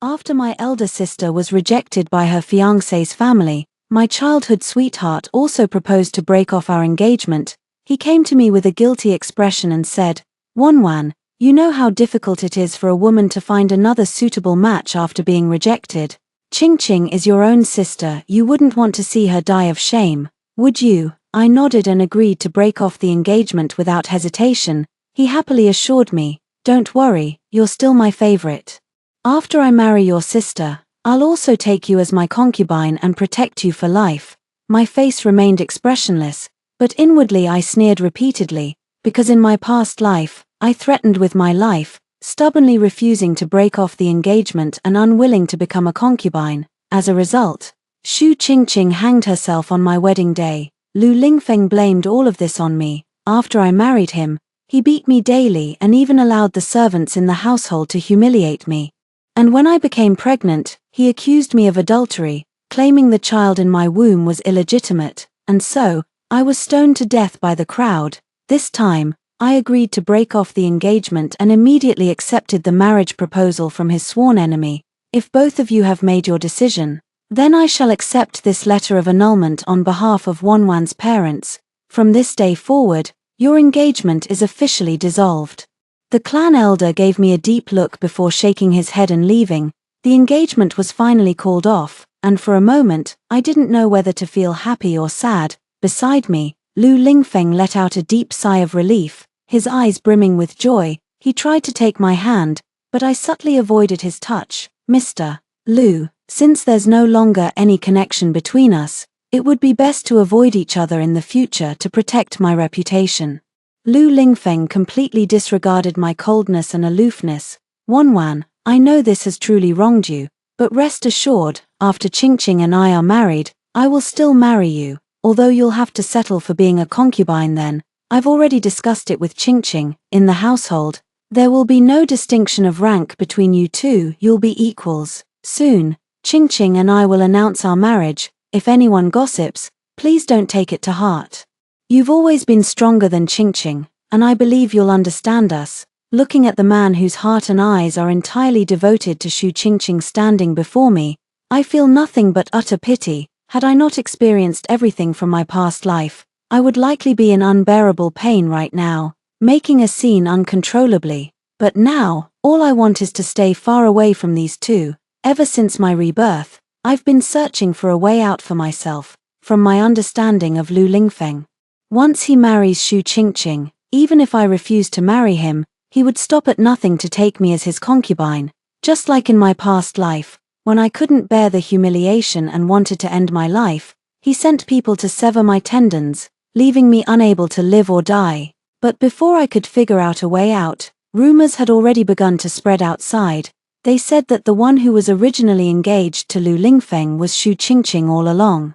After my elder sister was rejected by her fiancé's family, my childhood sweetheart also proposed to break off our engagement. He came to me with a guilty expression and said, "Wonwan, you know how difficult it is for a woman to find another suitable match after being rejected. Ching Ching is your own sister, you wouldn't want to see her die of shame, would you?" I nodded and agreed to break off the engagement without hesitation. He happily assured me, "Don't worry, you're still my favorite. After I marry your sister, I'll also take you as my concubine and protect you for life." My face remained expressionless, but inwardly I sneered repeatedly, because in my past life, I threatened with my life, stubbornly refusing to break off the engagement and unwilling to become a concubine. As a result, Xu Qingqing hanged herself on my wedding day. Lu Lingfeng blamed all of this on me. After I married him, he beat me daily and even allowed the servants in the household to humiliate me. And when I became pregnant, he accused me of adultery, claiming the child in my womb was illegitimate, and so, I was stoned to death by the crowd. This time, I agreed to break off the engagement and immediately accepted the marriage proposal from his sworn enemy. "If both of you have made your decision, then I shall accept this letter of annulment on behalf of Wonwan's parents. From this day forward, your engagement is officially dissolved." The clan elder gave me a deep look before shaking his head and leaving. The engagement was finally called off, and for a moment, I didn't know whether to feel happy or sad. Beside me, Lu Lingfeng let out a deep sigh of relief, his eyes brimming with joy. He tried to take my hand, but I subtly avoided his touch. "Mr. Lu, since there's no longer any connection between us, it would be best to avoid each other in the future to protect my reputation." Lu Lingfeng completely disregarded my coldness and aloofness. "Wonwan, I know this has truly wronged you, but rest assured, after Qingqing and I are married, I will still marry you, although you'll have to settle for being a concubine then. I've already discussed it with Qingqing. In the household, there will be no distinction of rank between you two, you'll be equals. Soon, Qingqing and I will announce our marriage. If anyone gossips, please don't take it to heart. You've always been stronger than Qingqing, and I believe you'll understand us." Looking at the man whose heart and eyes are entirely devoted to Xu Qingqing standing before me, I feel nothing but utter pity. Had I not experienced everything from my past life, I would likely be in unbearable pain right now, making a scene uncontrollably. But now, all I want is to stay far away from these two. Ever since my rebirth, I've been searching for a way out for myself, from my understanding of Lu Lingfeng. Once he marries Xu Qingqing, even if I refuse to marry him, he would stop at nothing to take me as his concubine. Just like in my past life, when I couldn't bear the humiliation and wanted to end my life, he sent people to sever my tendons, leaving me unable to live or die. But before I could figure out a way out, rumors had already begun to spread outside. They said that the one who was originally engaged to Lu Lingfeng was Xu Qingqing all along.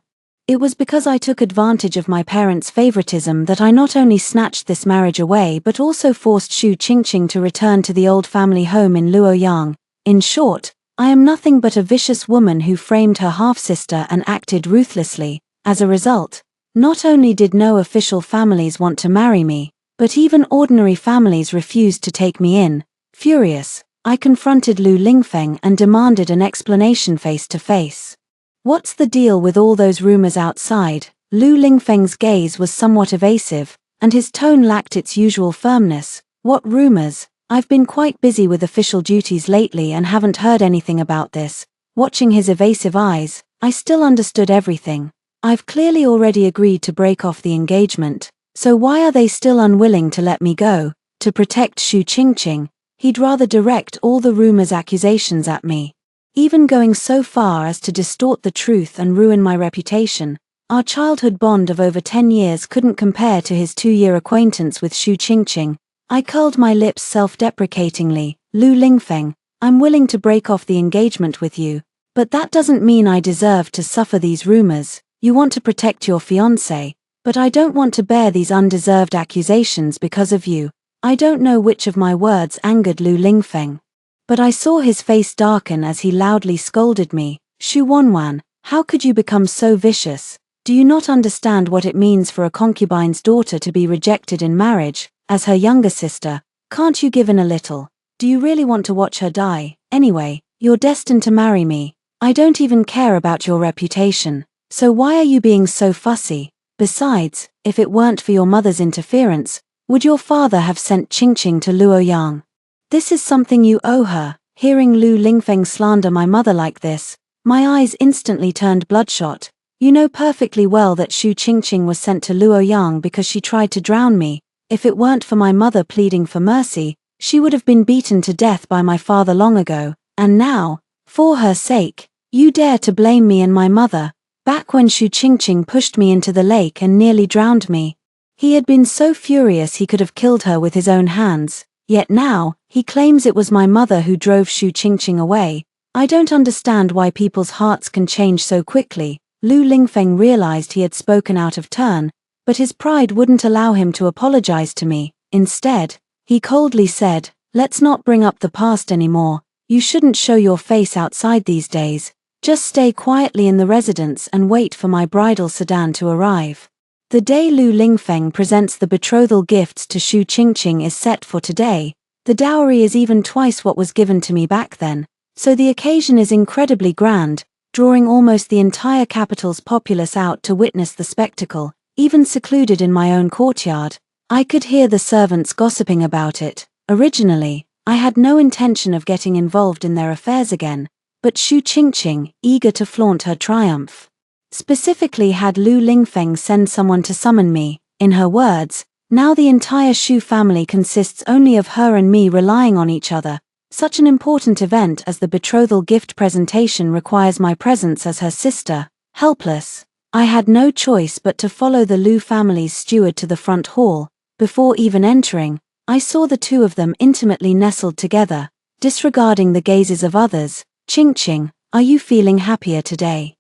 It was because I took advantage of my parents' favoritism that I not only snatched this marriage away but also forced Xu Qingqing to return to the old family home in Luoyang. In short, I am nothing but a vicious woman who framed her half-sister and acted ruthlessly. As a result, not only did no official families want to marry me, but even ordinary families refused to take me in. Furious, I confronted Lu Lingfeng and demanded an explanation face to face. "What's the deal with all those rumors outside?" Lu Lingfeng's gaze was somewhat evasive, and his tone lacked its usual firmness. "What rumors? I've been quite busy with official duties lately and haven't heard anything about this." Watching his evasive eyes, I still understood everything. I've clearly already agreed to break off the engagement, so why are they still unwilling to let me go? To protect Xu Qingqing, he'd rather direct all the rumors accusations at me, even going so far as to distort the truth and ruin my reputation. Our childhood bond of over 10 years couldn't compare to his 2-year acquaintance with Xu Qingqing. I curled my lips self-deprecatingly. "Lu Lingfeng, I'm willing to break off the engagement with you, but that doesn't mean I deserve to suffer these rumors. You want to protect your fiancé, but I don't want to bear these undeserved accusations because of you." I don't know which of my words angered Lu Lingfeng, but I saw his face darken as he loudly scolded me. "Xu Wonwan, how could you become so vicious? Do you not understand what it means for a concubine's daughter to be rejected in marriage? As her younger sister, can't you give in a little? Do you really want to watch her die? Anyway, You're destined to marry me. I don't even care about your reputation. So why are you being so fussy? Besides, if it weren't for your mother's interference, would your father have sent Qingqing to Luoyang? This is something you owe her." Hearing Lu Lingfeng slander my mother like this, my eyes instantly turned bloodshot. "You know perfectly well that Shu Qingqing was sent to Luoyang because she tried to drown me. If it weren't for my mother pleading for mercy, she would have been beaten to death by my father long ago, and now, for her sake, you dare to blame me and my mother. Back when Shu Qingqing pushed me into the lake and nearly drowned me, he had been so furious he could have killed her with his own hands. Yet now, he claims it was my mother who drove Shu Qingqing away. I don't understand why people's hearts can change so quickly." Lu Lingfeng realized he had spoken out of turn, but his pride wouldn't allow him to apologize to me. Instead, he coldly said, "Let's not bring up the past anymore. You shouldn't show your face outside these days. Just stay quietly in the residence and wait for my bridal sedan to arrive." The day Lu Lingfeng presents the betrothal gifts to Shu Qingqing is set for today. The dowry is even twice what was given to me back then, so the occasion is incredibly grand, drawing almost the entire capital's populace out to witness the spectacle. Even secluded in my own courtyard, I could hear the servants gossiping about it. Originally, I had no intention of getting involved in their affairs again, but Shu Qingqing, eager to flaunt her triumph, specifically had Lu Lingfeng send someone to summon me. In her words, "Now the entire Shu family consists only of her and me relying on each other. Such an important event as the betrothal gift presentation requires my presence as her sister." Helpless, I had no choice but to follow the Lu family's steward to the front hall. Before even entering, I saw the two of them intimately nestled together, disregarding the gazes of others. "Qingqing, are you feeling happier today?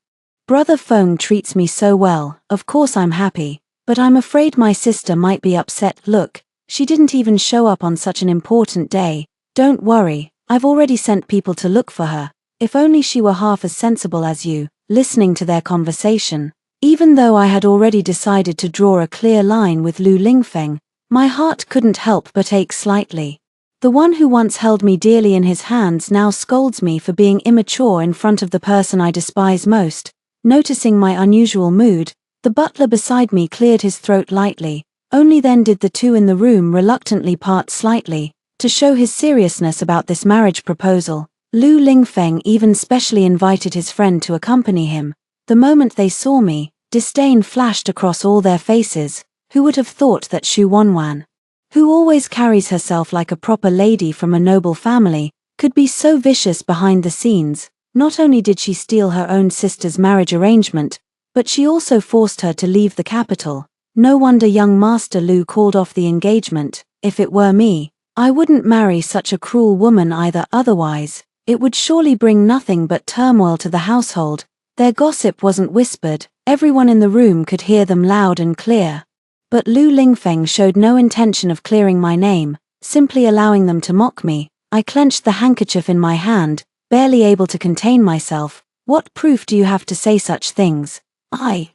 Brother Feng treats me so well." "Of course I'm happy, but I'm afraid my sister might be upset. Look, she didn't even show up on such an important day." "Don't worry, I've already sent people to look for her. If only she were half as sensible as you." Listening to their conversation, even though I had already decided to draw a clear line with Lu Lingfeng, my heart couldn't help but ache slightly. The one who once held me dearly in his hands now scolds me for being immature in front of the person I despise most. Noticing my unusual mood, the butler beside me cleared his throat lightly. Only then did the two in the room reluctantly part slightly, to show his seriousness about this marriage proposal. Lu Lingfeng even specially invited his friend to accompany him. The moment they saw me, disdain flashed across all their faces. Who would have thought that Xu Wanwan, who always carries herself like a proper lady from a noble family, could be so vicious behind the scenes? Not only did she steal her own sister's marriage arrangement, but she also forced her to leave the capital. No wonder young Master Lu called off the engagement. If it were me, I wouldn't marry such a cruel woman either. Otherwise, it would surely bring nothing but turmoil to the household. Their gossip wasn't whispered, everyone in the room could hear them loud and clear. But Lu Lingfeng showed no intention of clearing my name, simply allowing them to mock me. I clenched the handkerchief in my hand, barely able to contain myself. "What proof do you have to say such things?"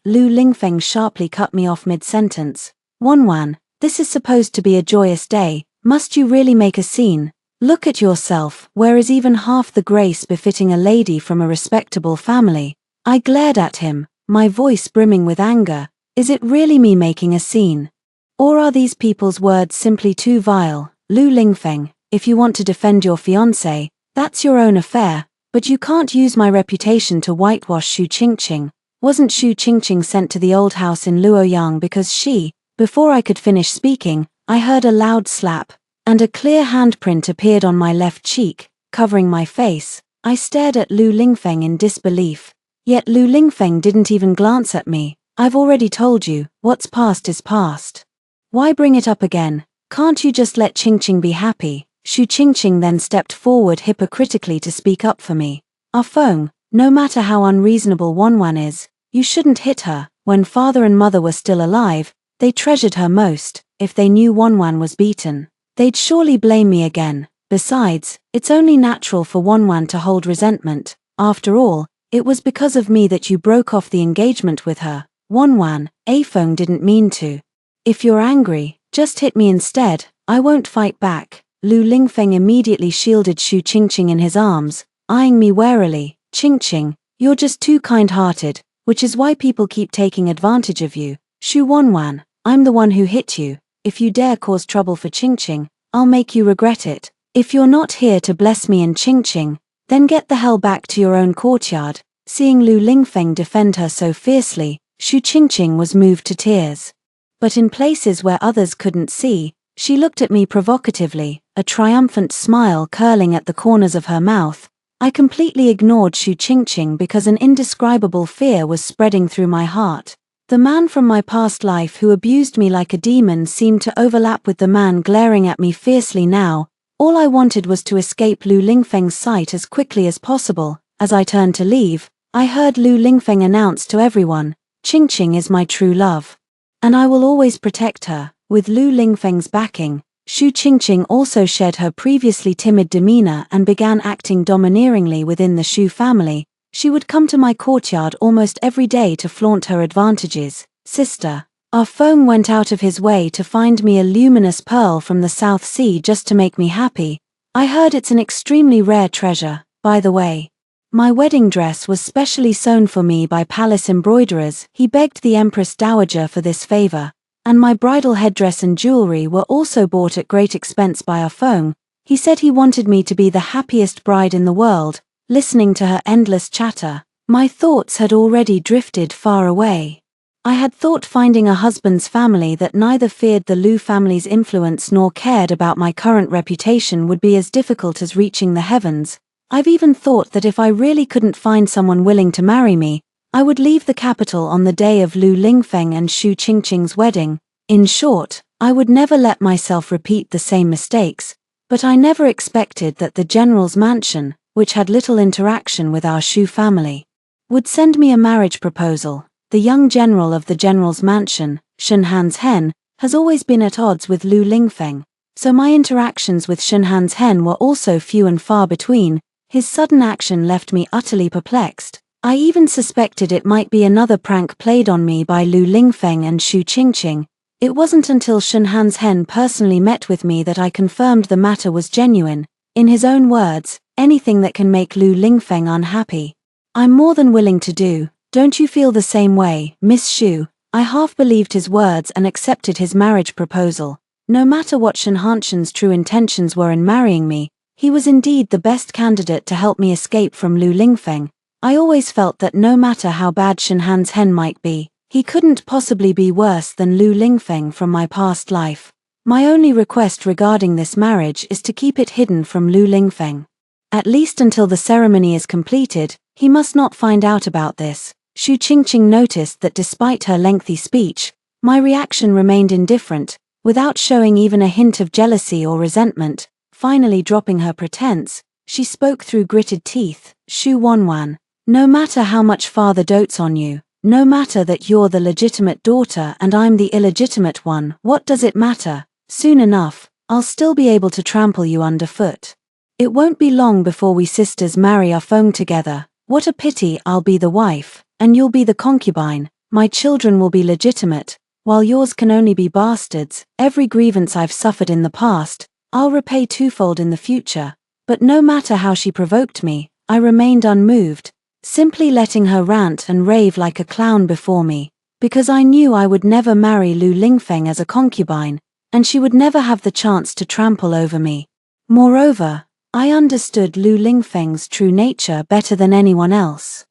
Lu Lingfeng sharply cut me off mid-sentence. "Wanwan, this is supposed to be a joyous day. Must you really make a scene? Look at yourself. Where is even half the grace befitting a lady from a respectable family?" I glared at him, my voice brimming with anger. Is it really me making a scene? Or are these people's words simply too vile? "Lu Lingfeng, if you want to defend your fiancé, that's your own affair, but you can't use my reputation to whitewash Shu Qingqing. Wasn't Shu Qingqing sent to the old house in Luoyang because she..." Before I could finish speaking, I heard a loud slap, and a clear handprint appeared on my left cheek, covering my face. I stared at Lu Lingfeng in disbelief. Yet Lu Lingfeng didn't even glance at me. "I've already told you, what's past is past. Why bring it up again? Can't you just let Qingqing be happy?" Shu Qingqing then stepped forward hypocritically to speak up for me. "Ah Feng, no matter how unreasonable Wanwan is, you shouldn't hit her. When father and mother were still alive, they treasured her most. If they knew Wanwan was beaten, they'd surely blame me again. Besides, it's only natural for Wanwan to hold resentment. After all, it was because of me that you broke off the engagement with her. Wanwan, Feng didn't mean to. If you're angry, just hit me instead. I won't fight back." Lu Lingfeng immediately shielded Shu Qingqing in his arms, eyeing me warily. Qingqing, you're just too kind-hearted, which is why people keep taking advantage of you. Shu Wanwan, I'm the one who hit you. If you dare cause trouble for Qingqing, I'll make you regret it. If you're not here to bless me and Qingqing, then get the hell back to your own courtyard. Seeing Lu Lingfeng defend her so fiercely, Shu Qingqing was moved to tears. But in places where others couldn't see, she looked at me provocatively, a triumphant smile curling at the corners of her mouth. I completely ignored Shu Qingqing because an indescribable fear was spreading through my heart. The man from my past life who abused me like a demon seemed to overlap with the man glaring at me fiercely now. All I wanted was to escape Lu Lingfeng's sight as quickly as possible. As I turned to leave, I heard Lu Lingfeng announce to everyone, "Qingqing is my true love. And I will always protect her." With Lu Lingfeng's backing, Shu Qingqing also shed her previously timid demeanor and began acting domineeringly within the Shu family. She would come to my courtyard almost every day to flaunt her advantages. "Sister, our Feng went out of his way to find me a luminous pearl from the South Sea just to make me happy. I heard it's an extremely rare treasure, by the way. My wedding dress was specially sewn for me by palace embroiderers." He begged the Empress Dowager for this favor. "And my bridal headdress and jewelry were also bought at great expense by our Feng. He said he wanted me to be the happiest bride in the world." Listening to her endless chatter, my thoughts had already drifted far away. I had thought finding a husband's family that neither feared the Lu family's influence nor cared about my current reputation would be as difficult as reaching the heavens. I've even thought that if I really couldn't find someone willing to marry me, I would leave the capital on the day of Lu Lingfeng and Shu Qingqing's wedding. In short, I would never let myself repeat the same mistakes, but I never expected that the general's mansion, which had little interaction with our Shu family, would send me a marriage proposal. The young general of the general's mansion, Shenhan's Hen, has always been at odds with Lu Lingfeng, so my interactions with Shenhan's Hen were also few and far between. His sudden action left me utterly perplexed. I even suspected it might be another prank played on me by Lu Lingfeng and Shu Qingqing. It wasn't until Shenhan's Hen personally met with me that I confirmed the matter was genuine. In his own words, "Anything that can make Lu Lingfeng unhappy, I'm more than willing to do. Don't you feel the same way, Miss Shu?" I half believed his words and accepted his marriage proposal. No matter what Shen Hanshen's true intentions were in marrying me, he was indeed the best candidate to help me escape from Lu Lingfeng. I always felt that no matter how bad Shenhan's Hen might be, he couldn't possibly be worse than Lu Lingfeng from my past life. My only request regarding this marriage is to keep it hidden from Lu Lingfeng. At least until the ceremony is completed, he must not find out about this. Shu Qingqing noticed that despite her lengthy speech, my reaction remained indifferent, without showing even a hint of jealousy or resentment. Finally dropping her pretense, she spoke through gritted teeth. "Shu Wanwan, no matter how much father dotes on you, no matter that you're the legitimate daughter and I'm the illegitimate one, what does it matter? Soon enough, I'll still be able to trample you underfoot. It won't be long before we sisters marry our Feng together. What a pity I'll be the wife, and you'll be the concubine. My children will be legitimate, while yours can only be bastards. Every grievance I've suffered in the past, I'll repay twofold in the future." But no matter how she provoked me, I remained unmoved, simply letting her rant and rave like a clown before me, because I knew I would never marry Lu Lingfeng as a concubine, and she would never have the chance to trample over me. Moreover, I understood Lu Lingfeng's true nature better than anyone else.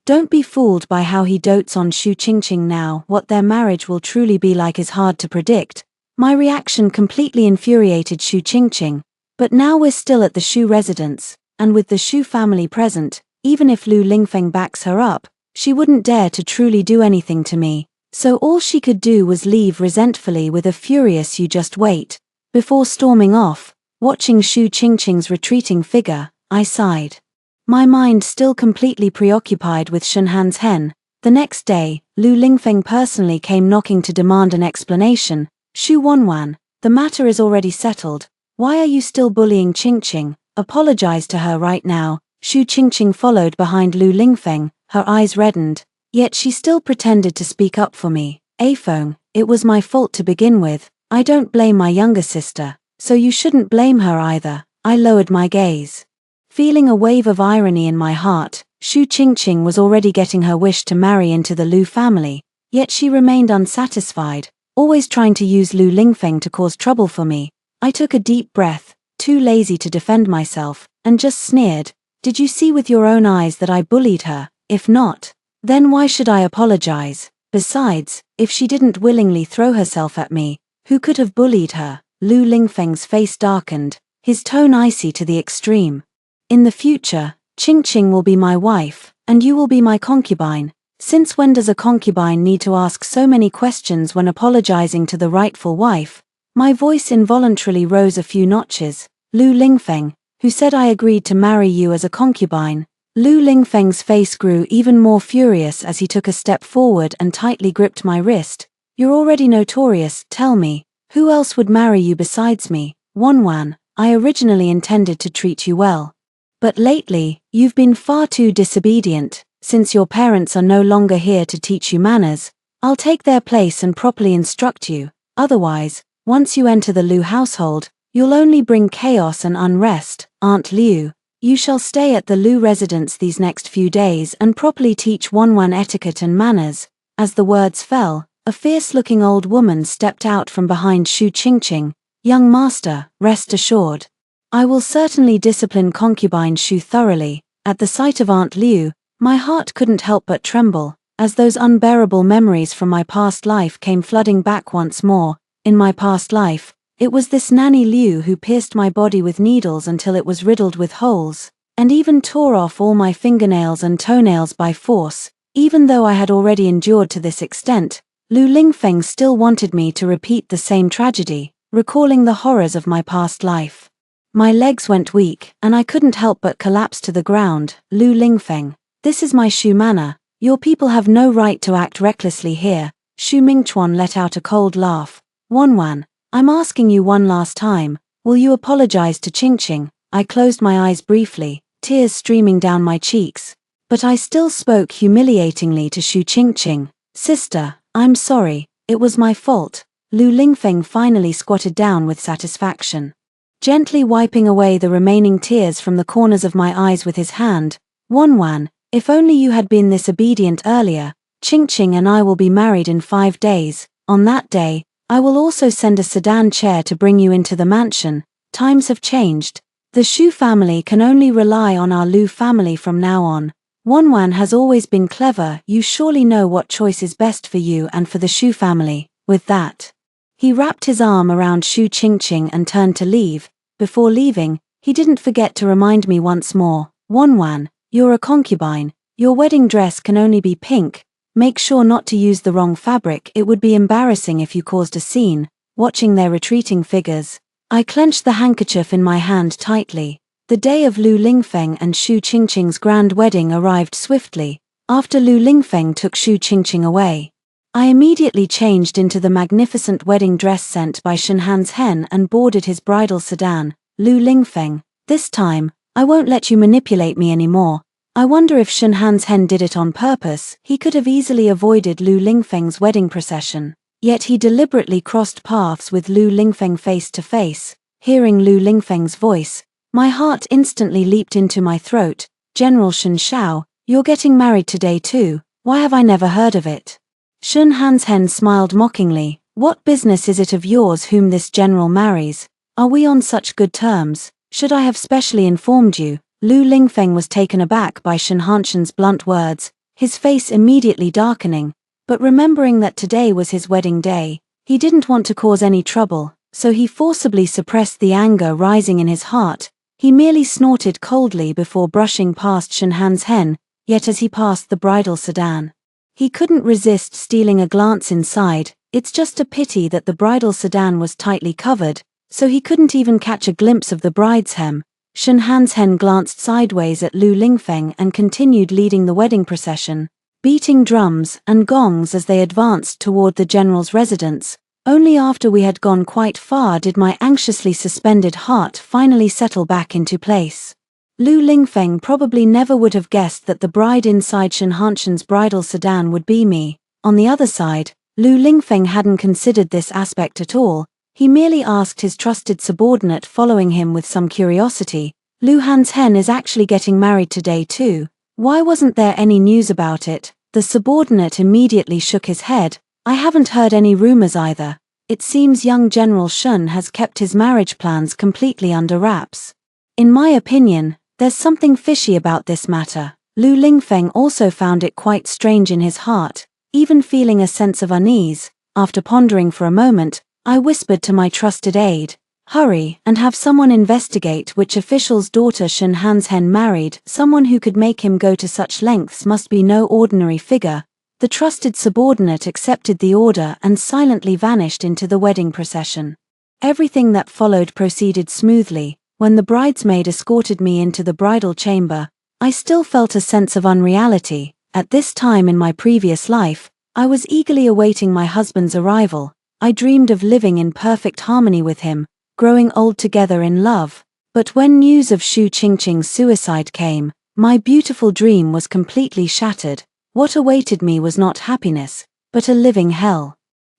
Don't be fooled by how he dotes on Shu Qingqing now. What their marriage will truly be like is hard to predict. My reaction completely infuriated Shu Qingqing, but now we're still at the Shu residence, and with the Shu family present, even if Lu Lingfeng backs her up, she wouldn't dare to truly do anything to me. So all she could do was leave resentfully with a furious "you just wait." Before storming off, watching Shu Qingqing's retreating figure, I sighed. My mind still completely preoccupied with Shenhan's Hen. The next day, Lu Lingfeng personally came knocking to demand an explanation. "Shu Wanwan, the matter is already settled. Why are you still bullying Qingqing? Apologize to her right now." Shu Qingqing followed behind Lu Lingfeng, her eyes reddened. Yet she still pretended to speak up for me. "Afeng, it was my fault to begin with. I don't blame my younger sister, so you shouldn't blame her either." I lowered my gaze. Feeling a wave of irony in my heart, Xu Qingqing was already getting her wish to marry into the Lu family, yet she remained unsatisfied, always trying to use Lu Lingfeng to cause trouble for me. I took a deep breath, too lazy to defend myself, and just sneered. Did you see with your own eyes that I bullied her? If not, then why should I apologize? Besides, if she didn't willingly throw herself at me, who could have bullied her? Lu Lingfeng's face darkened, his tone icy to the extreme. In the future, Qingqing will be my wife, and you will be my concubine. Since when does a concubine need to ask so many questions when apologizing to the rightful wife? My voice involuntarily rose a few notches. Lu Lingfeng, who said I agreed to marry you as a concubine. Lu Lingfeng's face grew even more furious as he took a step forward and tightly gripped my wrist. You're already notorious, tell me, who else would marry you besides me? Wanwan, I originally intended to treat you well. But lately, you've been far too disobedient. Since your parents are no longer here to teach you manners, I'll take their place and properly instruct you. Otherwise, once you enter the Lu household, you'll only bring chaos and unrest. Aunt Liu, you shall stay at the Lu residence these next few days and properly teach Wanwan etiquette and manners. As the words fell, a fierce-looking old woman stepped out from behind Xu Qingqing. Young master, rest assured, I will certainly discipline concubine Xu thoroughly. At the sight of Aunt Liu, my heart couldn't help but tremble, as those unbearable memories from my past life came flooding back once more. In my past life, it was this nanny Liu who pierced my body with needles until it was riddled with holes, and even tore off all my fingernails and toenails by force. Even though I had already endured to this extent, Lu Lingfeng still wanted me to repeat the same tragedy, recalling the horrors of my past life. My legs went weak, and I couldn't help but collapse to the ground. Lu Lingfeng, this is my Xu manor. Your people have no right to act recklessly here. Xu Mingchuan let out a cold laugh. Wanwan, I'm asking you one last time, will you apologize to Qingqing? I closed my eyes briefly, tears streaming down my cheeks. But I still spoke humiliatingly to Xu Qingqing. Sister, I'm sorry, it was my fault. Lu Lingfeng finally squatted down with satisfaction, gently wiping away the remaining tears from the corners of my eyes with his hand. Wanwan, if only you had been this obedient earlier. Qingqing and I will be married in 5 days. On that day, I will also send a sedan chair to bring you into the mansion. Times have changed. The Xu family can only rely on our Lu family from now on. Wanwan has always been clever. You surely know what choice is best for you and for the Xu family. With that, he wrapped his arm around Xu Qingqing and turned to leave. Before leaving, he didn't forget to remind me once more. Wanwan, you're a concubine. Your wedding dress can only be pink. Make sure not to use the wrong fabric. It would be embarrassing if you caused a scene. Watching their retreating figures, I clenched the handkerchief in my hand tightly. The day of Lu Lingfeng and Xu Qingqing's grand wedding arrived swiftly. After Lu Lingfeng took Xu Qingqing away, I immediately changed into the magnificent wedding dress sent by Shenhan's hen and boarded his bridal sedan. Lu Lingfeng, this time, I won't let you manipulate me anymore. I wonder if Shenhan's hen did it on purpose. He could have easily avoided Lu Lingfeng's wedding procession, yet he deliberately crossed paths with Lu Lingfeng face to face. Hearing Lu Lingfeng's voice, my heart instantly leaped into my throat. General Shen Shao, you're getting married today too. Why have I never heard of it? Shenhan's hen smiled mockingly. What business is it of yours whom this general marries? Are we on such good terms? Should I have specially informed you? Lu Lingfeng was taken aback by Shen Hanshen's blunt words, his face immediately darkening. But remembering that today was his wedding day, he didn't want to cause any trouble, so he forcibly suppressed the anger rising in his heart. He merely snorted coldly before brushing past Shenhan's hen, yet as he passed the bridal sedan, he couldn't resist stealing a glance inside. It's just a pity that the bridal sedan was tightly covered, so he couldn't even catch a glimpse of the bride's hem. Shenhan's hen glanced sideways at Lu Lingfeng and continued leading the wedding procession, beating drums and gongs as they advanced toward the general's residence. Only after we had gone quite far did my anxiously suspended heart finally settle back into place. Lu Lingfeng probably never would have guessed that the bride inside Shen Hanshen's bridal sedan would be me. On the other side, Lu Lingfeng hadn't considered this aspect at all. He merely asked his trusted subordinate following him with some curiosity, Lu Han's hen is actually getting married today too. Why wasn't there any news about it? The subordinate immediately shook his head. I haven't heard any rumors either. It seems young General Shun has kept his marriage plans completely under wraps. In my opinion, there's something fishy about this matter. Lu Lingfeng also found it quite strange in his heart, even feeling a sense of unease. After pondering for a moment, I whispered to my trusted aide, "Hurry and have someone investigate which official's daughter Shun Han's hen married. Someone who could make him go to such lengths must be no ordinary figure." The trusted subordinate accepted the order and silently vanished into the wedding procession. Everything that followed proceeded smoothly. When the bridesmaid escorted me into the bridal chamber, I still felt a sense of unreality. At this time in my previous life, I was eagerly awaiting my husband's arrival. I dreamed of living in perfect harmony with him, growing old together in love. But when news of Xu Qingqing's suicide came, my beautiful dream was completely shattered. What awaited me was not happiness, but a living hell.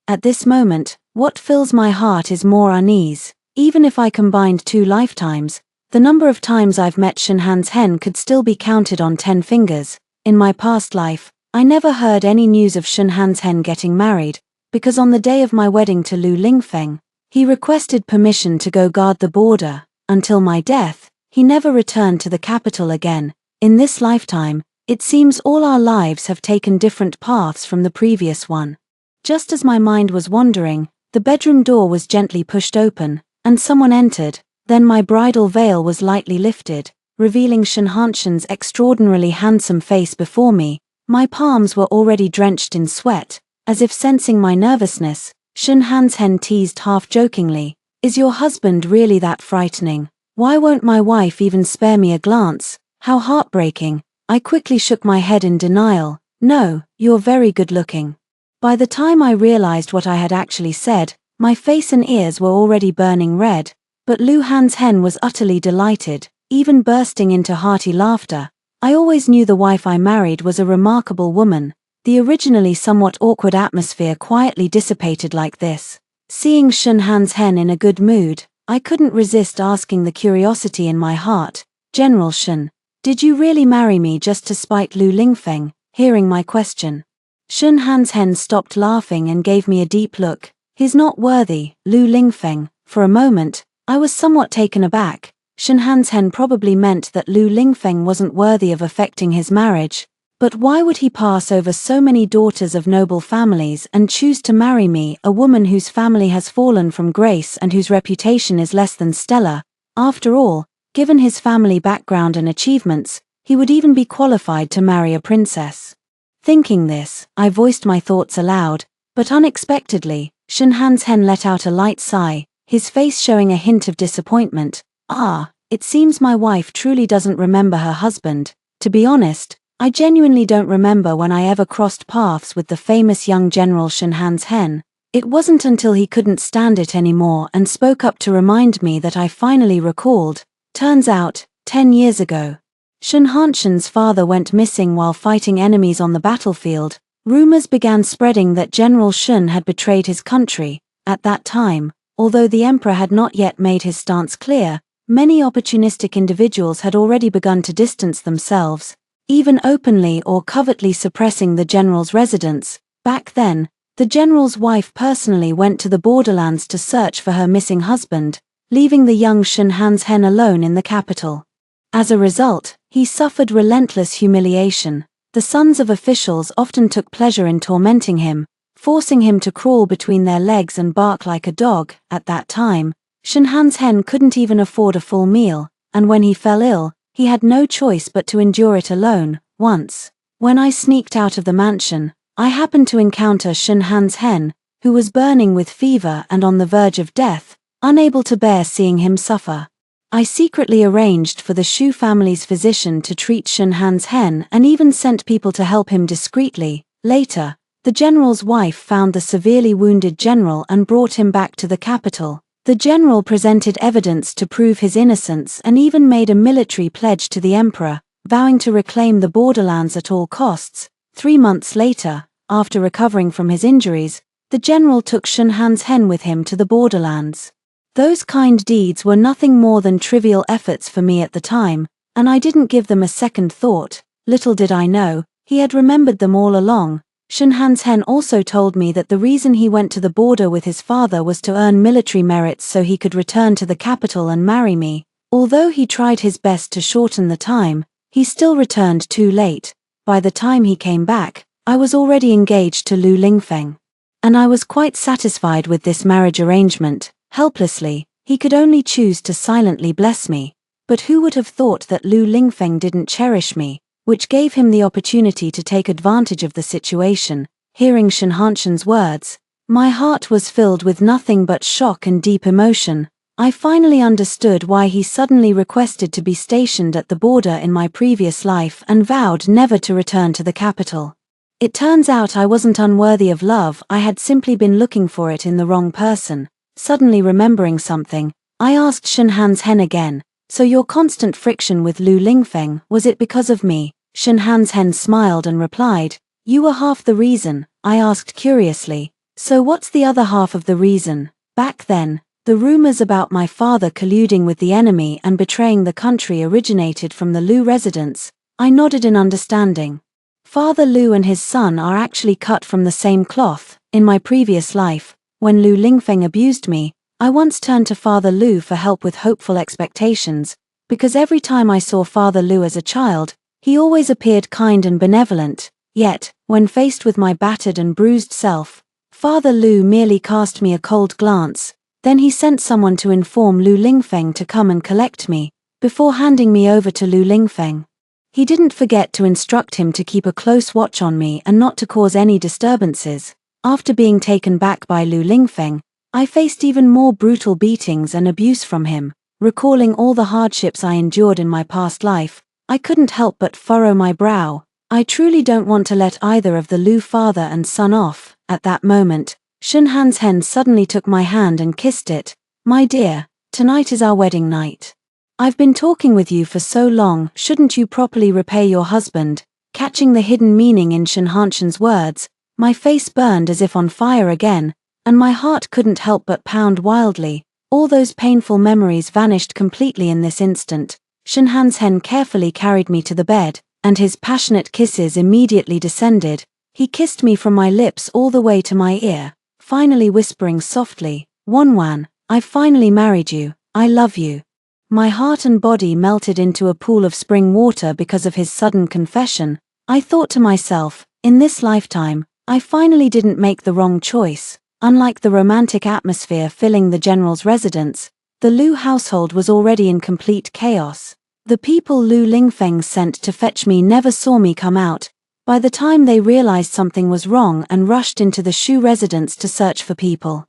At this moment, what fills my heart is more unease. Even if I combined 2 lifetimes, the number of times I've met Shun Han's hen could still be counted on 10 fingers. In my past life, I never heard any news of Shun Han's hen getting married, because on the day of my wedding to Lu Lingfeng, he requested permission to go guard the border. Until my death, he never returned to the capital again. In this lifetime, it seems all our lives have taken different paths from the previous one. Just as my mind was wandering, the bedroom door was gently pushed open, and someone entered. Then my bridal veil was lightly lifted, revealing Shun Hanshen's extraordinarily handsome face before me. My palms were already drenched in sweat. As if sensing my nervousness, Shun Han's hen teased half-jokingly, "Is your husband really that frightening? Why won't my wife even spare me a glance? How heartbreaking." I quickly shook my head in denial. "No, you're very good-looking." By the time I realized what I had actually said, my face and ears were already burning red. But Lu Han's hen was utterly delighted, even bursting into hearty laughter. I always knew the wife I married was a remarkable woman. The originally somewhat awkward atmosphere quietly dissipated like this. Seeing Shun Han's hen in a good mood, I couldn't resist asking the curiosity in my heart, "General Shun, did you really marry me just to spite Lu Lingfeng?" Hearing my question, Shun Han's hen stopped laughing and gave me a deep look. "He's not worthy, Lu Lingfeng." For a moment, I was somewhat taken aback. Shun Han's hen probably meant that Lu Lingfeng wasn't worthy of affecting his marriage. But why would he pass over so many daughters of noble families and choose to marry me, a woman whose family has fallen from grace and whose reputation is less than stellar? After all, given his family background and achievements, he would even be qualified to marry a princess. Thinking this, I voiced my thoughts aloud, but unexpectedly, Shun Han's hen let out a light sigh, his face showing a hint of disappointment. "Ah, it seems my wife truly doesn't remember her husband. To be honest, I genuinely don't remember when I ever crossed paths with the famous young General Shun Han's hen. It wasn't until he couldn't stand it anymore and spoke up to remind me that I finally recalled. Turns out, 10 years ago, Shun Hanshen's father went missing while fighting enemies on the battlefield. Rumors began spreading that General Shun had betrayed his country. At that time, although the emperor had not yet made his stance clear, many opportunistic individuals had already begun to distance themselves, even openly or covertly suppressing the general's residence. Back then, the general's wife personally went to the borderlands to search for her missing husband, leaving the young Shun Han's hen alone in the capital. As a result, he suffered relentless humiliation. The sons of officials often took pleasure in tormenting him, forcing him to crawl between their legs and bark like a dog. At that time, Shun Han's hen couldn't even afford a full meal, and when he fell ill, he had no choice but to endure it alone. Once, when I sneaked out of the mansion, I happened to encounter Shun Han's hen, who was burning with fever and on the verge of death, unable to bear seeing him suffer. I secretly arranged for the Shu family's physician to treat Shun Han's hen and even sent people to help him discreetly. Later, the general's wife found the severely wounded general and brought him back to the capital. The general presented evidence to prove his innocence and even made a military pledge to the emperor, vowing to reclaim the borderlands at all costs. 3 months later, after recovering from his injuries, the general took Shun Han's hen with him to the borderlands. Those kind deeds were nothing more than trivial efforts for me at the time, and I didn't give them a second thought. Little did I know, he had remembered them all along. Sun Hansen also told me that the reason he went to the border with his father was to earn military merits so he could return to the capital and marry me. Although he tried his best to shorten the time, he still returned too late. By the time he came back, I was already engaged to Lu Lingfeng. And I was quite satisfied with this marriage arrangement. Helplessly, he could only choose to silently bless me. But who would have thought that Lu Lingfeng didn't cherish me, which gave him the opportunity to take advantage of the situation. Hearing Sun Hanshen's words, my heart was filled with nothing but shock and deep emotion. I finally understood why he suddenly requested to be stationed at the border in my previous life and vowed never to return to the capital. It turns out I wasn't unworthy of love, I had simply been looking for it in the wrong person. Suddenly remembering something, I asked Sun Hansen again, so your constant friction with Lu Lingfeng, was it because of me? Sun Hansen smiled and replied, you were half the reason. I asked curiously, so what's the other half of the reason? Back then, the rumors about my father colluding with the enemy and betraying the country originated from the Lu residents. I nodded in understanding. Father Lu and his son are actually cut from the same cloth. In my previous life, when Lu Lingfeng abused me, I once turned to Father Lu for help with hopeful expectations, because every time I saw Father Lu as a child, he always appeared kind and benevolent. Yet, when faced with my battered and bruised self, Father Lu merely cast me a cold glance. Then he sent someone to inform Lu Lingfeng to come and collect me, before handing me over to Lu Lingfeng. He didn't forget to instruct him to keep a close watch on me and not to cause any disturbances. After being taken back by Lu Lingfeng, I faced even more brutal beatings and abuse from him. Recalling all the hardships I endured in my past life, I couldn't help but furrow my brow. I truly don't want to let either of the Lu father and son off. At that moment, Sun Hansen suddenly took my hand and kissed it. My dear, tonight is our wedding night. I've been talking with you for so long, shouldn't you properly repay your husband? Catching the hidden meaning in Sun Hanshen's words, my face burned as if on fire again, and my heart couldn't help but pound wildly. All those painful memories vanished completely in this instant. Sun Hansen carefully carried me to the bed, and his passionate kisses immediately descended. He kissed me from my lips all the way to my ear, finally whispering softly, Wanwan, I've finally married you, I love you. My heart and body melted into a pool of spring water because of his sudden confession. I thought to myself, in this lifetime, I finally didn't make the wrong choice. Unlike the romantic atmosphere filling the general's residence, the Lu household was already in complete chaos. The people Lu Lingfeng sent to fetch me never saw me come out. By the time they realized something was wrong and rushed into the Shu residence to search for people.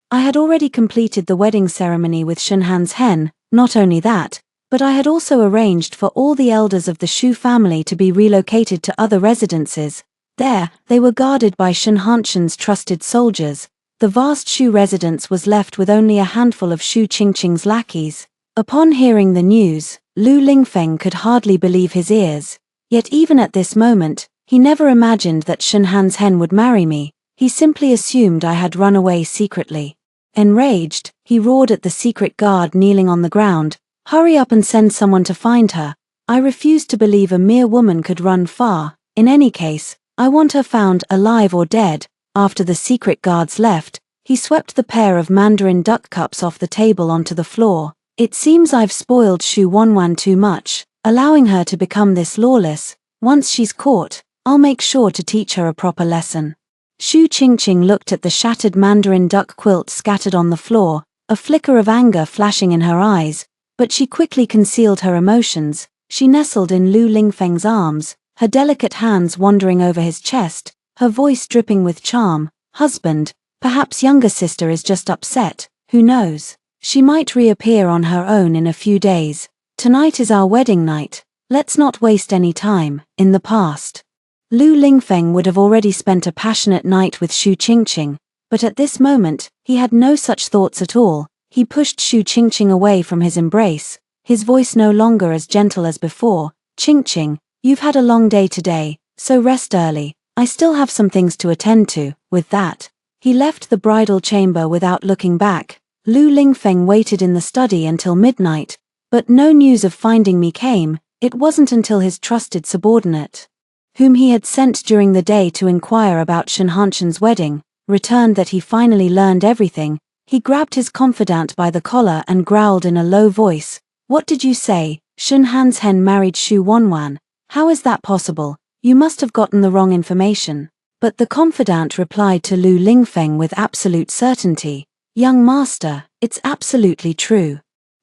I had already completed the wedding ceremony with Sun Hansen. Not only that, but I had also arranged for all the elders of the Shu family to be relocated to other residences. There, they were guarded by Sun Hanshen's trusted soldiers. The vast Shu residence was left with only a handful of Shu Qingqing's lackeys. Upon hearing the news, Lu Lingfeng could hardly believe his ears. Yet even at this moment, he never imagined that Sun Hansen would marry me. He simply assumed I had run away secretly. Enraged, he roared at the secret guard kneeling on the ground, hurry up and send someone to find her. I refused to believe a mere woman could run far. In any case, I want her found alive or dead. After the secret guards left, he swept the pair of Mandarin duck cups off the table onto the floor. It seems I've spoiled Shu Wanwan too much, allowing her to become this lawless. Once she's caught, I'll make sure to teach her a proper lesson. Shu Qingqing looked at the shattered Mandarin duck quilt scattered on the floor, a flicker of anger flashing in her eyes, but she quickly concealed her emotions. She nestled in Lu Lingfeng's arms, her delicate hands wandering over his chest, her voice dripping with charm. Husband, perhaps younger sister is just upset, who knows? She might reappear on her own in a few days. Tonight is our wedding night, let's not waste any time. In the past, Lu Lingfeng would have already spent a passionate night with Shu Qingqing, but at this moment, he had no such thoughts at all. He pushed Shu Qingqing away from his embrace, his voice no longer as gentle as before. Qingqing, you've had a long day today, so rest early. I still have some things to attend to. With that, he left the bridal chamber without looking back. Lu Lingfeng waited in the study until midnight, but no news of finding me came. It wasn't until his trusted subordinate, whom he had sent during the day to inquire about Shen Hanshen's wedding, returned that he finally learned everything. He grabbed his confidant by the collar and growled in a low voice, "What did you say? Shen Hanshen married Xu Wanwan. How is that possible? You must have gotten the wrong information." But the confidant replied to Lu Lingfeng with absolute certainty, "Young master, it's absolutely true.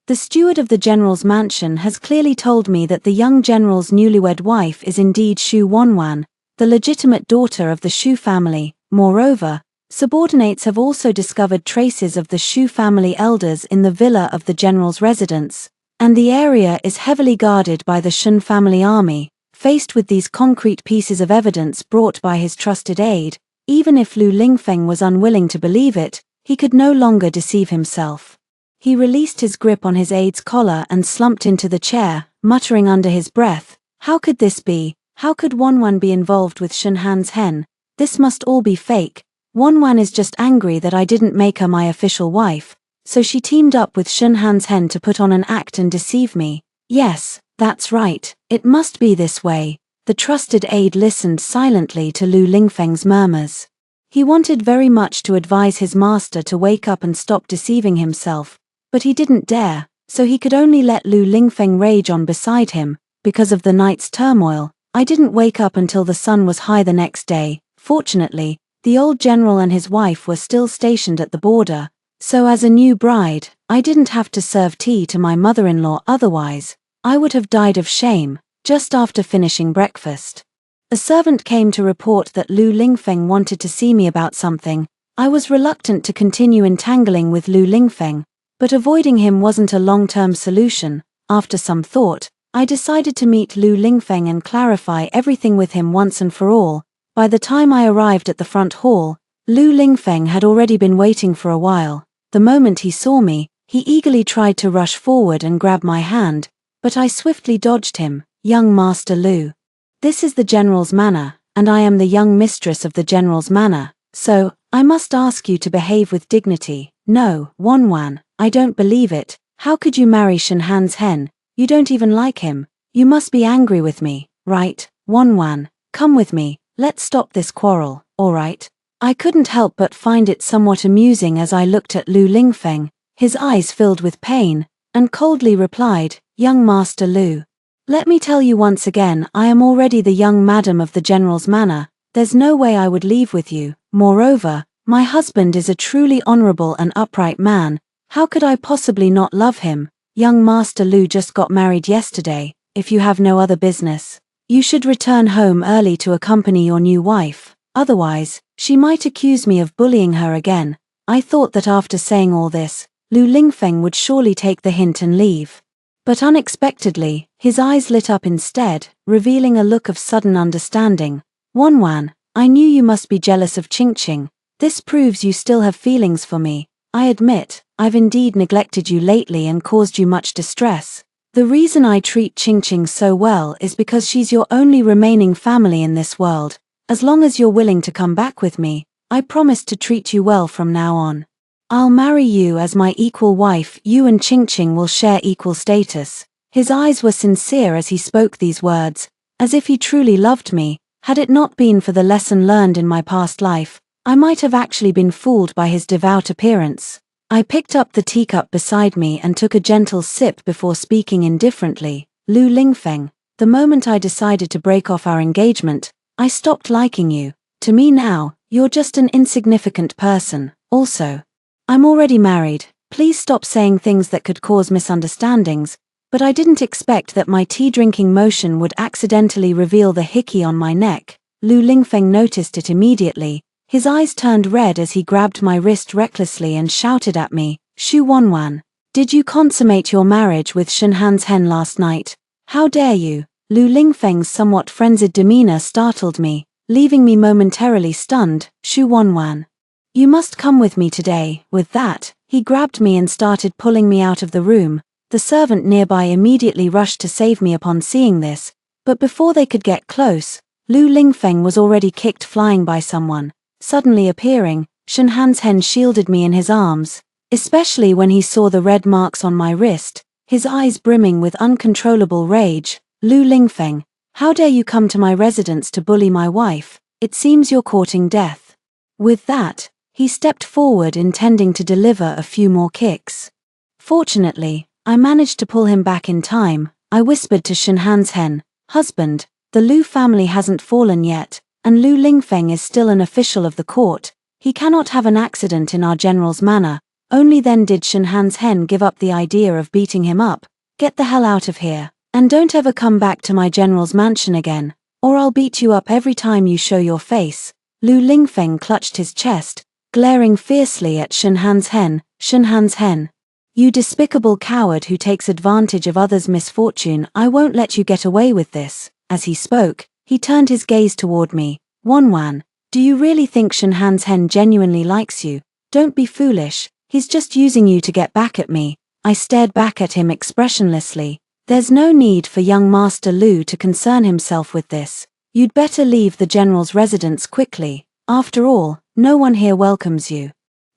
The steward of the general's mansion has clearly told me that the young general's newlywed wife is indeed Xu Wanwan, the legitimate daughter of the Xu family. Moreover, subordinates have also discovered traces of the Xu family elders in the villa of the general's residence, and the area is heavily guarded by the Shen family army." Faced with these concrete pieces of evidence brought by his trusted aide, even if Lu Lingfeng was unwilling to believe it, he could no longer deceive himself. He released his grip on his aide's collar and slumped into the chair, muttering under his breath, "How could this be? How could Wanwan be involved with Shen Hanshen? This must all be fake. Wanwan is just angry that I didn't make her my official wife, so she teamed up with Shen Hanshen to put on an act and deceive me. Yes, that's right, it must be this way." The trusted aide listened silently to Lu Lingfeng's murmurs. He wanted very much to advise his master to wake up and stop deceiving himself, but he didn't dare, so he could only let Lu Lingfeng rage on beside him. Because of the night's turmoil, I didn't wake up until the sun was high the next day. Fortunately, the old general and his wife were still stationed at the border, so as a new bride, I didn't have to serve tea to my mother-in-law, otherwise I would have died of shame. Just after finishing breakfast, a servant came to report that Lu Lingfeng wanted to see me about something. I was reluctant to continue entangling with Lu Lingfeng, but avoiding him wasn't a long-term solution. After some thought, I decided to meet Lu Lingfeng and clarify everything with him once and for all. By the time I arrived at the front hall, Lu Lingfeng had already been waiting for a while. The moment he saw me, he eagerly tried to rush forward and grab my hand, but I swiftly dodged him. "Young Master Lu, this is the general's manor, and I am the young mistress of the general's manor, so I must ask you to behave with dignity." "No, Wanwan, I don't believe it. How could you marry Shen Hanshen? You don't even like him. You must be angry with me, right? Wanwan, come with me, let's stop this quarrel, alright?" I couldn't help but find it somewhat amusing as I looked at Lu Lingfeng. His eyes filled with pain, and coldly replied, "Young Master Lu, let me tell you once again, I am already the young madam of the general's manor. There's no way I would leave with you. Moreover, my husband is a truly honorable and upright man. How could I possibly not love him? Young Master Lu just got married yesterday. If you have no other business, you should return home early to accompany your new wife. Otherwise, she might accuse me of bullying her again." I thought that after saying all this, Lu Lingfeng would surely take the hint and leave. But unexpectedly, his eyes lit up instead, revealing a look of sudden understanding. "Wanwan, I knew you must be jealous of Qingqing. This proves you still have feelings for me. I admit, I've indeed neglected you lately and caused you much distress. The reason I treat Qingqing so well is because she's your only remaining family in this world. As long as you're willing to come back with me, I promise to treat you well from now on. I'll marry you as my equal wife. You and Qingqing will share equal status." His eyes were sincere as he spoke these words, as if he truly loved me. Had it not been for the lesson learned in my past life, I might have actually been fooled by his devout appearance. I picked up the teacup beside me and took a gentle sip before speaking indifferently. "Lu Lingfeng, the moment I decided to break off our engagement, I stopped liking you. To me now, you're just an insignificant person. Also, I'm already married. Please stop saying things that could cause misunderstandings." But I didn't expect that my tea-drinking motion would accidentally reveal the hickey on my neck. Lu Lingfeng noticed it immediately. His eyes turned red as he grabbed my wrist recklessly and shouted at me, "Xu Wanwan, did you consummate your marriage with Shen Hanshen last night? How dare you?" Lu Lingfeng's somewhat frenzied demeanor startled me, leaving me momentarily stunned. "Xu Wanwan, you must come with me today." With that, he grabbed me and started pulling me out of the room. The servant nearby immediately rushed to save me upon seeing this, but before they could get close, Lu Lingfeng was already kicked flying by someone. Suddenly appearing, Shen Hanshen shielded me in his arms. especially when he saw the red marks on my wrist, his eyes brimming with uncontrollable rage. Lu Lingfeng, how dare you come to my residence to bully my wife? It seems you're courting death. With that, he stepped forward intending to deliver a few more kicks. Fortunately, I managed to pull him back in time. I whispered to Shen Hanzhen, husband, the Lu family hasn't fallen yet, and Lu Lingfeng is still an official of the court. He cannot have an accident in our general's manor. Only then did Shen Hanzhen give up the idea of beating him up. Get the hell out of here, and don't ever come back to my general's mansion again, or I'll beat you up every time you show your face. Lu Lingfeng clutched his chest, glaring fiercely at Shen Hanzhen. Shen Hanzhen, you despicable coward who takes advantage of others' misfortune, I won't let you get away with this. As he spoke, he turned his gaze toward me. Wanwan, do you really think Shen Hanzhen genuinely likes you? Don't be foolish, he's just using you to get back at me. I stared back at him expressionlessly. There's no need for young Master Lu to concern himself with this. You'd better leave the general's residence quickly. After all, no one here welcomes you.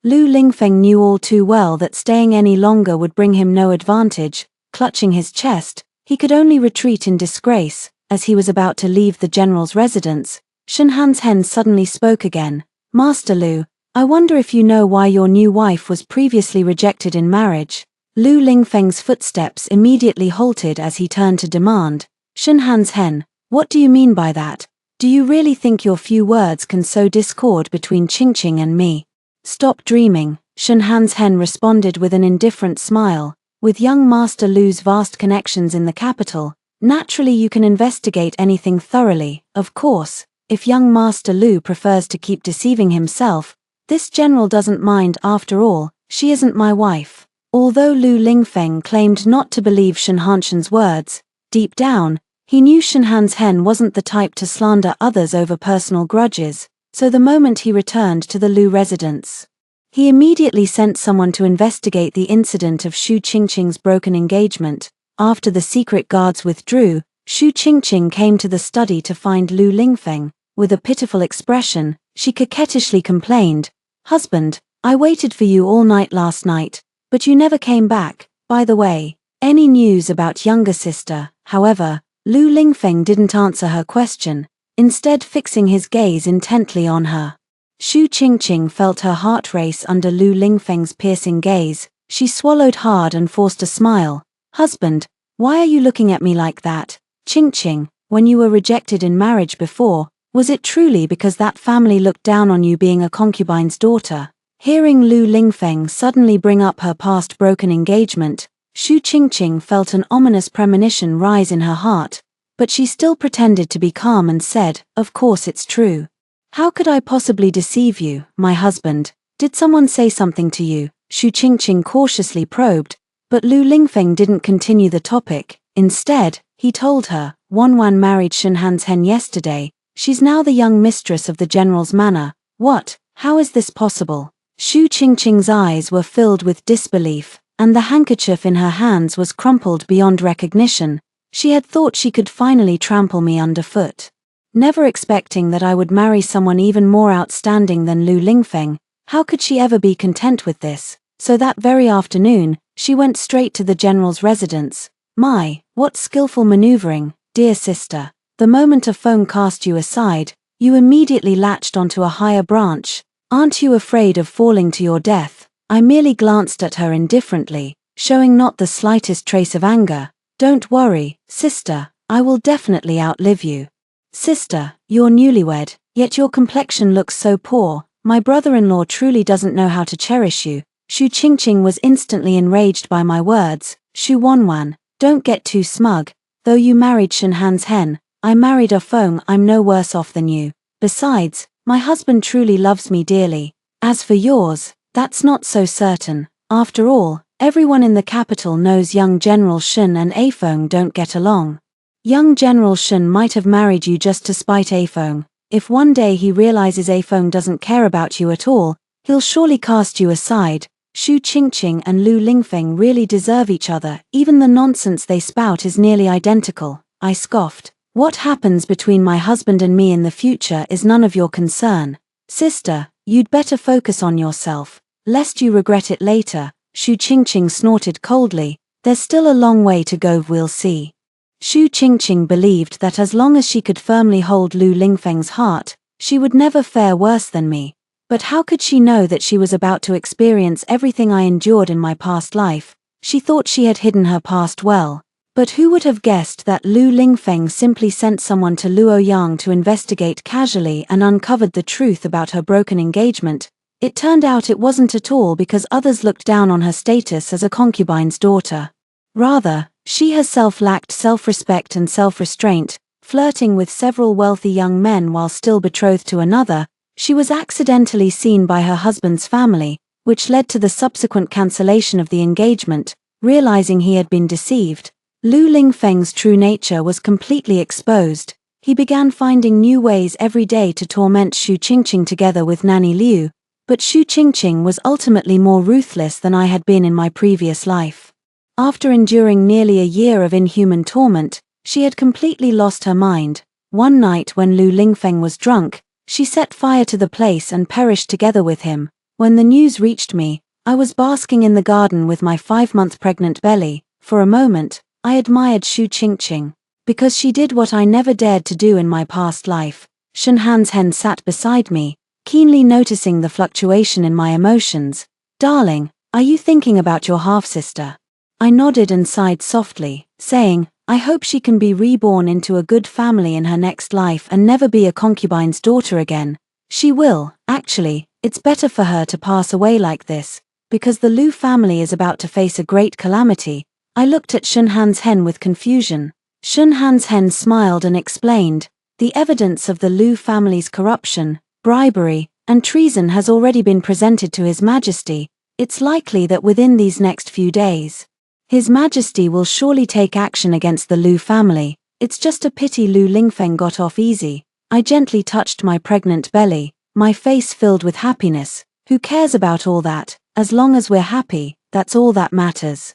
Lu Lingfeng knew all too well that staying any longer would bring him no advantage. Clutching his chest, he could only retreat in disgrace. As he was about to leave the general's residence, Shen Hanzhen suddenly spoke again. Master Lu, I wonder if you know why your new wife was previously rejected in marriage. Lu Lingfeng's footsteps immediately halted as he turned to demand. Shen Hanzhen, what do you mean by that? Do you really think your few words can sow discord between Qingqing and me? Stop dreaming, Shen Hanzhen responded with an indifferent smile. With young Master Lu's vast connections in the capital, naturally you can investigate anything thoroughly. Of course, if young Master Lu prefers to keep deceiving himself, this general doesn't mind. After all, she isn't my wife. Although Lu Lingfeng claimed not to believe Shen Hanzhen's words, deep down, he knew Shen Hanzhen wasn't the type to slander others over personal grudges, so the moment he returned to the Lu residence, he immediately sent someone to investigate the incident of Shu Qingqing's broken engagement. After the secret guards withdrew, Shu Qingqing came to the study to find Lu Lingfeng. With a pitiful expression, she coquettishly complained, husband, I waited for you all night last night, but you never came back. By the way, any news about younger sister? However, Lu Lingfeng didn't answer her question, instead fixing his gaze intently on her. Shu Qingqing felt her heart race under Lu Lingfeng's piercing gaze. She swallowed hard and forced a smile. Husband, why are you looking at me like that? Qingqing, when you were rejected in marriage before, was it truly because that family looked down on you being a concubine's daughter? Hearing Lu Lingfeng suddenly bring up her past broken engagement, Shu Qingqing felt an ominous premonition rise in her heart, but she still pretended to be calm and said, of course it's true. How could I possibly deceive you, my husband? Did someone say something to you? Shu Qingqing cautiously probed, but Lu Lingfeng didn't continue the topic. Instead, he told her, Wanwan married Shen Hanzhen yesterday. She's now the young mistress of the general's manor. What? How is this possible? Shu Qingqing's eyes were filled with disbelief, and the handkerchief in her hands was crumpled beyond recognition. She had thought she could finally trample me underfoot. Never expecting that I would marry someone even more outstanding than Lu Lingfeng, how could she ever be content with this? So that very afternoon, she went straight to the general's residence. My, what skillful maneuvering, dear sister. The moment a phone cast you aside, you immediately latched onto a higher branch. Aren't you afraid of falling to your death? I merely glanced at her indifferently, showing not the slightest trace of anger. Don't worry, sister, I will definitely outlive you. Sister, you're newlywed, yet your complexion looks so poor. My brother-in-law truly doesn't know how to cherish you. Shu Qingqing was instantly enraged by my words. Shu Wanwan, don't get too smug. Though you married Shen Hanzhen, I married a Feng. I'm no worse off than you. Besides, my husband truly loves me dearly. As for yours, that's not so certain. After all, everyone in the capital knows young General Shen and Afeng don't get along. Young General Shen might have married you just to spite Afeng. If one day he realizes Afeng doesn't care about you at all, he'll surely cast you aside. Shu Qingqing and Lu Lingfeng really deserve each other. Even the nonsense they spout is nearly identical. I scoffed. What happens between my husband and me in the future is none of your concern. Sister, you'd better focus on yourself. lest you regret it later, Xu Qingqing snorted coldly. There's still a long way to go, we'll see. Xu Qingqing believed that as long as she could firmly hold Lu Lingfeng's heart, she would never fare worse than me. But how could she know that she was about to experience everything I endured in my past life? She thought she had hidden her past well. But who would have guessed that Lu Lingfeng simply sent someone to Luoyang to investigate casually and uncovered the truth about her broken engagement? It turned out it wasn't at all because others looked down on her status as a concubine's daughter. Rather, she herself lacked self-respect and self-restraint, flirting with several wealthy young men while still betrothed to another. She was accidentally seen by her husband's family, which led to the subsequent cancellation of the engagement. Realizing he had been deceived, Lu Lingfeng's true nature was completely exposed. He began finding new ways every day to torment Xu Qingqing together with Nanny Liu, but Xu Qingqing was ultimately more ruthless than I had been in my previous life. After enduring nearly a year of inhuman torment, she had completely lost her mind. One night when Lu Lingfeng was drunk, she set fire to the place and perished together with him. When the news reached me, I was basking in the garden with my 5-month pregnant belly. For a moment, I admired Xu Qingqing. Because she did what I never dared to do in my past life. Shen Han's hen sat beside me, keenly noticing the fluctuation in my emotions. Darling, are you thinking about your half-sister? I nodded and sighed softly, saying, I hope she can be reborn into a good family in her next life and never be a concubine's daughter again. She will, actually, it's better for her to pass away like this, because the Lu family is about to face a great calamity. I looked at Shen Han's hen with confusion. Shen Han's hen smiled and explained, the evidence of the Lu family's corruption, bribery, and treason has already been presented to His Majesty. It's likely that within these next few days, His Majesty will surely take action against the Lu family. It's just a pity Lu Lingfeng got off easy. I gently touched my pregnant belly, my face filled with happiness. Who cares about all that? As long as we're happy, that's all that matters.